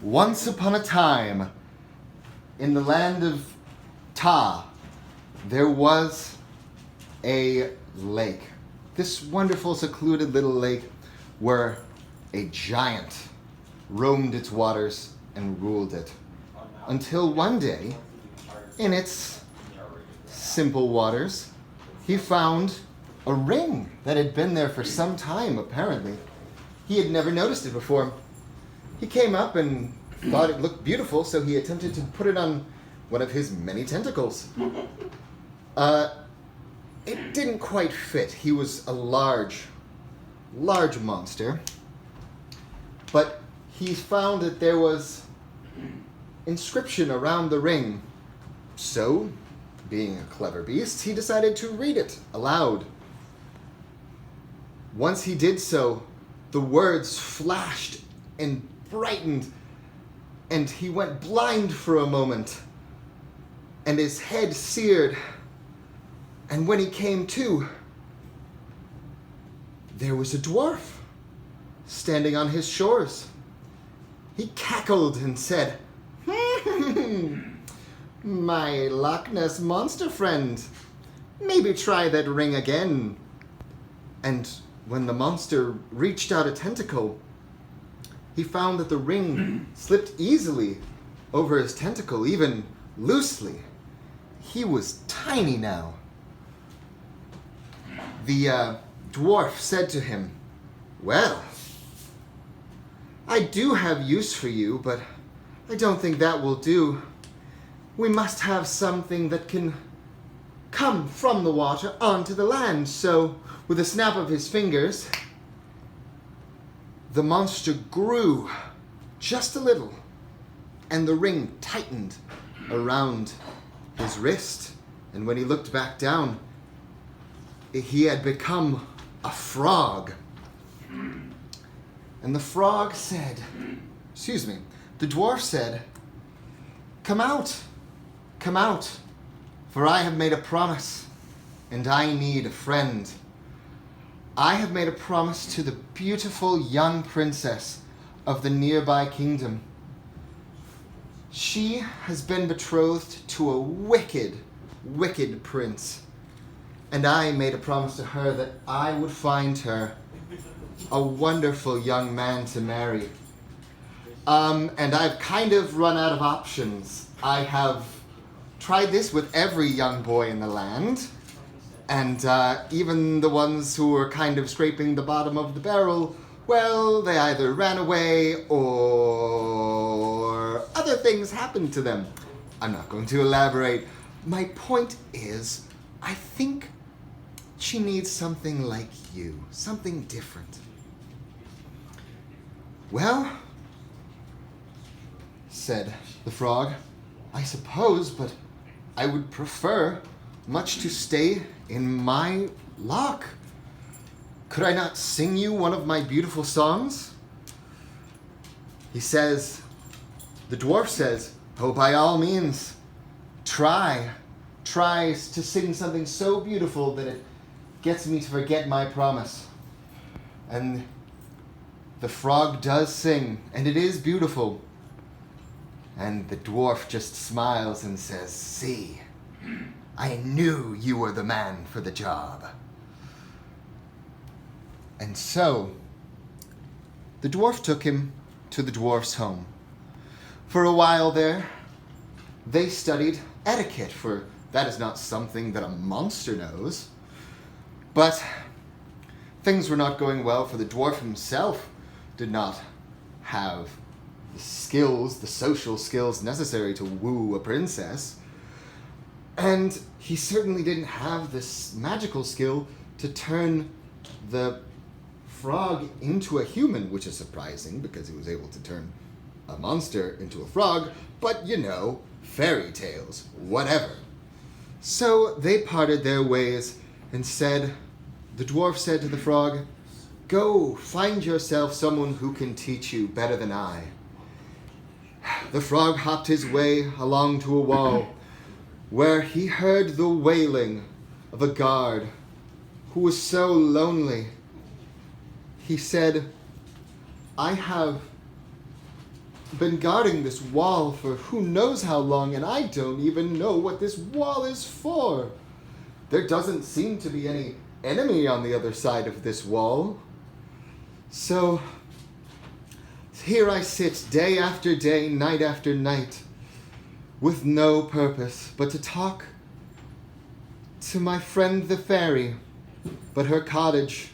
Once upon a time, in the land of Ta, there was a lake. This wonderful, secluded little lake where a giant roamed its waters and ruled it. Until one day, in its simple waters, he found a ring that had been there for some time, apparently. He had never noticed it before. He came up and thought it looked beautiful, so he attempted to put it on one of his many tentacles. It didn't quite fit. He was a large monster. But he found that there was inscription around the ring. So, being a clever beast, he decided to read it aloud. Once he did so, the words flashed and brightened, and he went blind for a moment, and his head seared. And when he came to, there was a dwarf standing on his shores. He cackled and said, "My Lockness monster friend, maybe try that ring again." And when the monster reached out a tentacle, he found that the ring slipped easily over his tentacle, even loosely. He was tiny now. The dwarf said to him, "Well, I do have use for you, but I don't think that will do. We must have something that can come from the water onto the land." So, with a snap of his fingers, the monster grew just a little, and the ring tightened around his wrist. And when he looked back down, he had become a frog. And the frog said, the dwarf said, come out, for I have made a promise, and I need a friend. I have made a promise to the beautiful young princess of the nearby kingdom. She has been betrothed to a wicked prince. And I made a promise to her that I would find her a wonderful young man to marry. And I've kind of run out of options. I have tried this with every young boy in the land. And even the ones who were kind of scraping the bottom of the barrel, well, they either ran away or other things happened to them. I'm not going to elaborate. My point is, I think she needs something like you, something different. Well, said the frog, I suppose, but I would prefer much to stay in my lock. Could I not sing you one of my beautiful songs? The dwarf says, oh, by all means, try to sing something so beautiful that it gets me to forget my promise. And the frog does sing, and it is beautiful. And the dwarf just smiles and says, see, I knew you were the man for the job. And so, the dwarf took him to the dwarf's home. For a while there, they studied etiquette, for that is not something that a monster knows. But things were not going well, for the dwarf himself did not have the social skills necessary to woo a princess. And he certainly didn't have this magical skill to turn the frog into a human, which is surprising because he was able to turn a monster into a frog, but fairy tales, whatever. So they parted their ways and the dwarf said to the frog, go find yourself someone who can teach you better than I. The frog hopped his way along to a wall where he heard the wailing of a guard who was so lonely. He said, I have been guarding this wall for who knows how long, and I don't even know what this wall is for. There doesn't seem to be any enemy on the other side of this wall. So here I sit day after day, night after night, with no purpose but to talk to my friend the fairy. But her cottage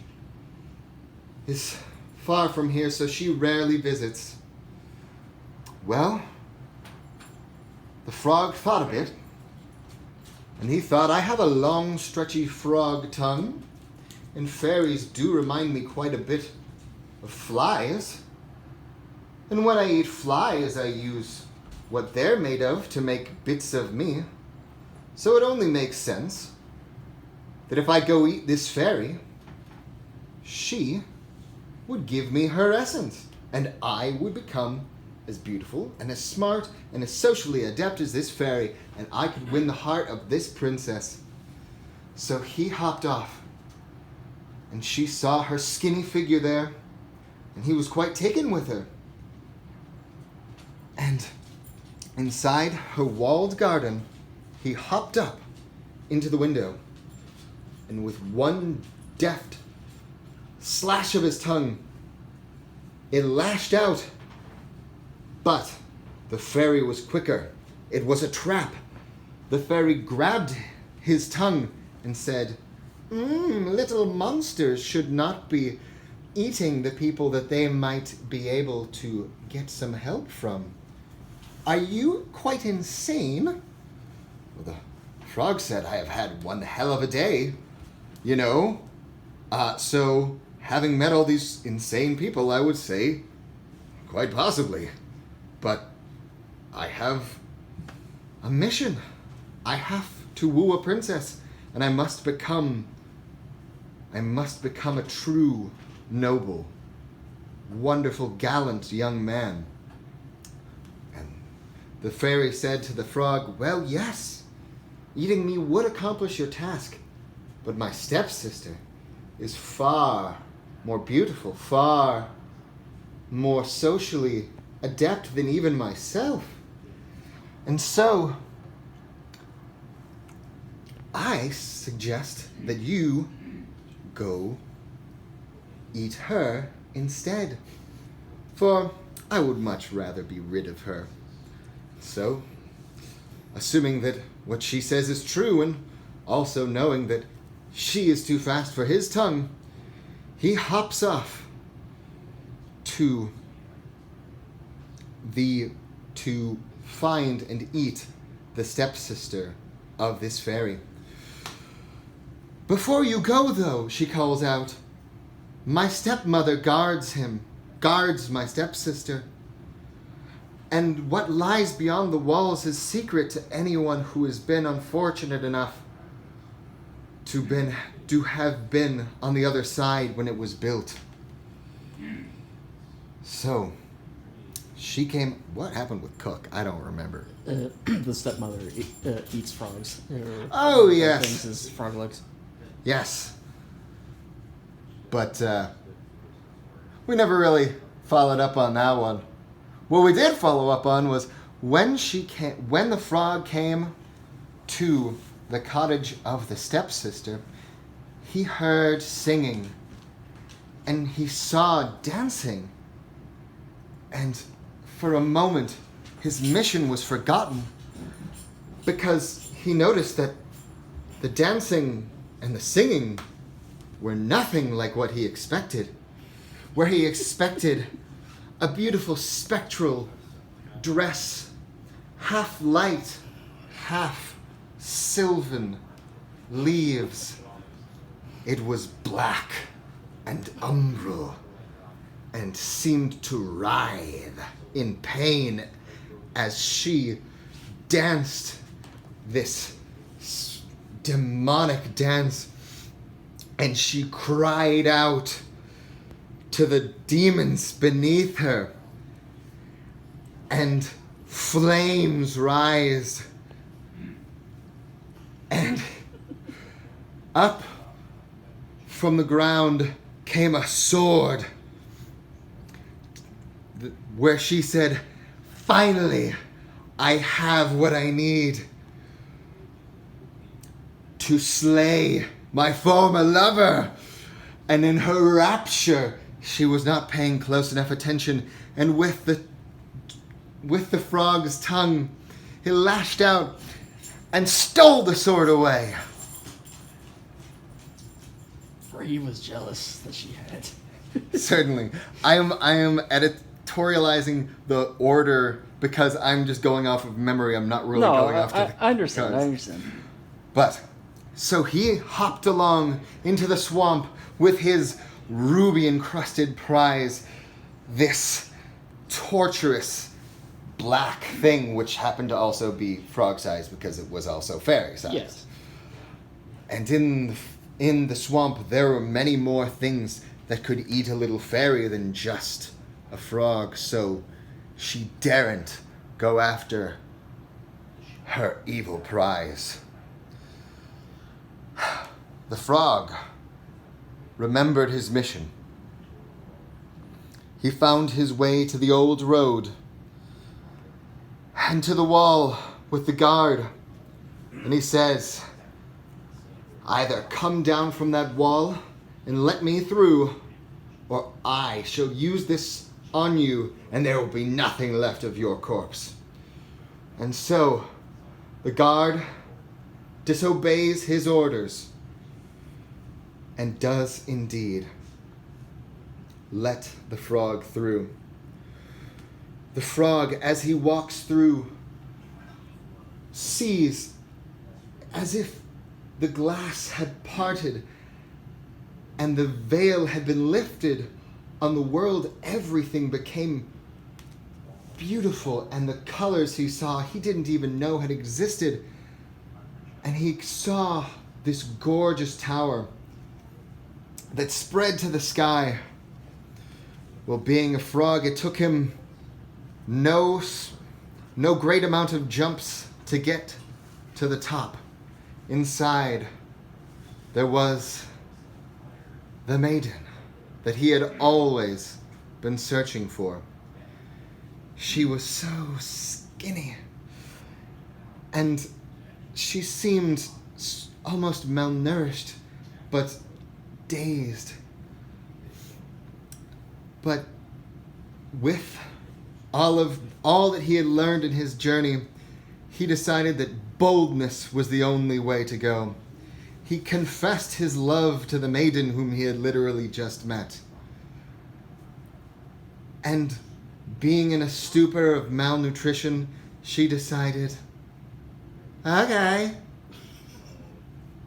is far from here, so she rarely visits. Well, the frog thought a bit, and he thought, I have a long, stretchy frog tongue, and fairies do remind me quite a bit of flies. And when I eat flies, I use what they're made of to make bits of me. So it only makes sense that if I go eat this fairy, she would give me her essence, and I would become as beautiful and as smart and as socially adept as this fairy, and I could win the heart of this princess. So he hopped off, and she saw her skinny figure there, and he was quite taken with her. And inside her walled garden, he hopped up into the window, and with one deft slash of his tongue, it lashed out. But the fairy was quicker. It was a trap. The fairy grabbed his tongue and said, little monsters should not be eating the people that they might be able to get some help from. Are you quite insane? Well, the frog said, I have had one hell of a day, you know. So having met all these insane people, I would say, quite possibly. But I have a mission. I have to woo a princess, and I must become a true, noble, wonderful, gallant young man. And the fairy said to the frog, well, yes, eating me would accomplish your task, but my stepsister is far more beautiful, far more socially adept than even myself. And so I suggest that you go eat her instead, for I would much rather be rid of her. So, assuming that what she says is true, and also knowing that she is too fast for his tongue, he hops off to find and eat the stepsister of this fairy. Before you go, though, she calls out, my stepmother guards my stepsister. And what lies beyond the walls is secret to anyone who has been unfortunate enough to have been on the other side when it was built. So, she came. What happened with Cook? I don't remember. The stepmother eats frogs. Oh, yes. Things as frog legs. Yes. But we never really followed up on that one. What we did follow up on was when the frog came to the cottage of the stepsister, he heard singing and he saw dancing. And for a moment, his mission was forgotten because he noticed that the dancing and the singing were nothing like what he expected. Where he expected a beautiful spectral dress, half light, half sylvan leaves. It was black and umbral and seemed to writhe in pain as she danced this demonic dance, and she cried out to the demons beneath her, and flames rise, and up from the ground came a sword, where she said, Finally, I have what I need to slay my former lover. And in her rapture, she was not paying close enough attention, and with the frog's tongue, he lashed out and stole the sword away. For he was jealous that she had it. Certainly. I am editorializing the order because I'm just going off of memory. I'm not really going off to I understand. I understand. But, so he hopped along into the swamp with his ruby-encrusted prize, this torturous black thing, which happened to also be frog-sized because it was also fairy-sized. Yes. And in the swamp, there were many more things that could eat a little fairy than just a frog, so she daren't go after her evil prize. The frog remembered his mission. He found his way to the old road and to the wall with the guard, and he says, "Either come down from that wall and let me through, or I shall use this on you and there will be nothing left of your corpse." And so the guard disobeys his orders and does indeed let the frog through. The frog, as he walks through, sees as if the glass had parted and the veil had been lifted on the world. Everything became beautiful, and the colors he saw, he didn't even know had existed. And he saw this gorgeous tower that spread to the sky. Well, being a frog, it took him no great amount of jumps to get to the top. Inside, there was the maiden that he had always been searching for. She was so skinny, and she seemed almost malnourished, but dazed. But with all that he had learned in his journey, he decided that boldness was the only way to go. He confessed his love to the maiden whom he had literally just met. And being in a stupor of malnutrition, she decided, okay.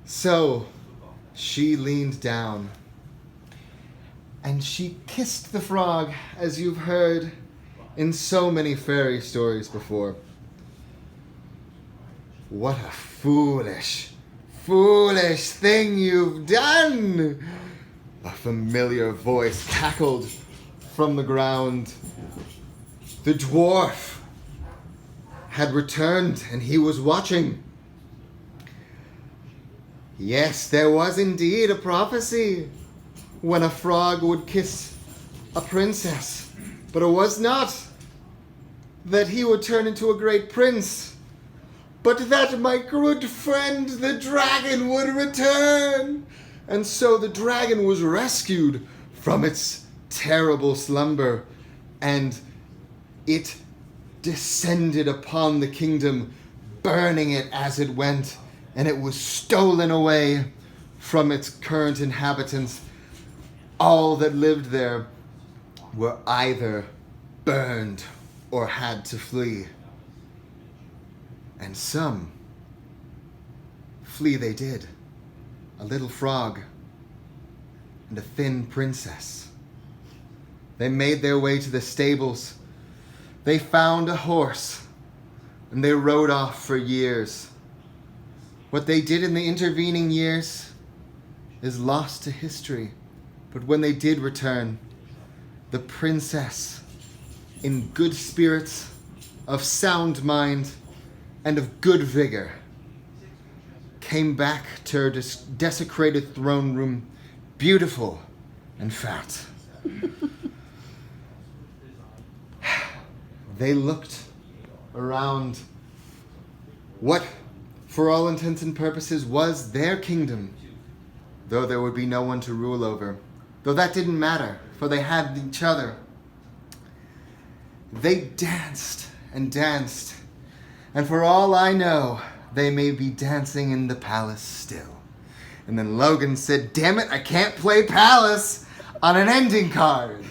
So she leaned down and she kissed the frog, as you've heard in so many fairy stories before. What a foolish thing you've done! A familiar voice cackled from the ground. The dwarf had returned and he was watching. Yes, there was indeed a prophecy when a frog would kiss a princess, but it was not that he would turn into a great prince, but that my good friend the dragon would return. And so the dragon was rescued from its terrible slumber, and it descended upon the kingdom, burning it as it went, and it was stolen away from its current inhabitants. All that lived there were either burned or had to flee. And some flee they did. A little frog and a thin princess. They made their way to the stables. They found a horse and they rode off for years. What they did in the intervening years is lost to history. But when they did return, the princess, in good spirits, of sound mind, and of good vigor, came back to her desecrated throne room, beautiful and fat. They looked around what, for all intents and purposes, was their kingdom, though there would be no one to rule over. Though that didn't matter, for they had each other. They danced and danced, and for all I know, they may be dancing in the palace still. And then Logan said, "Damn it, I can't play palace on an ending card."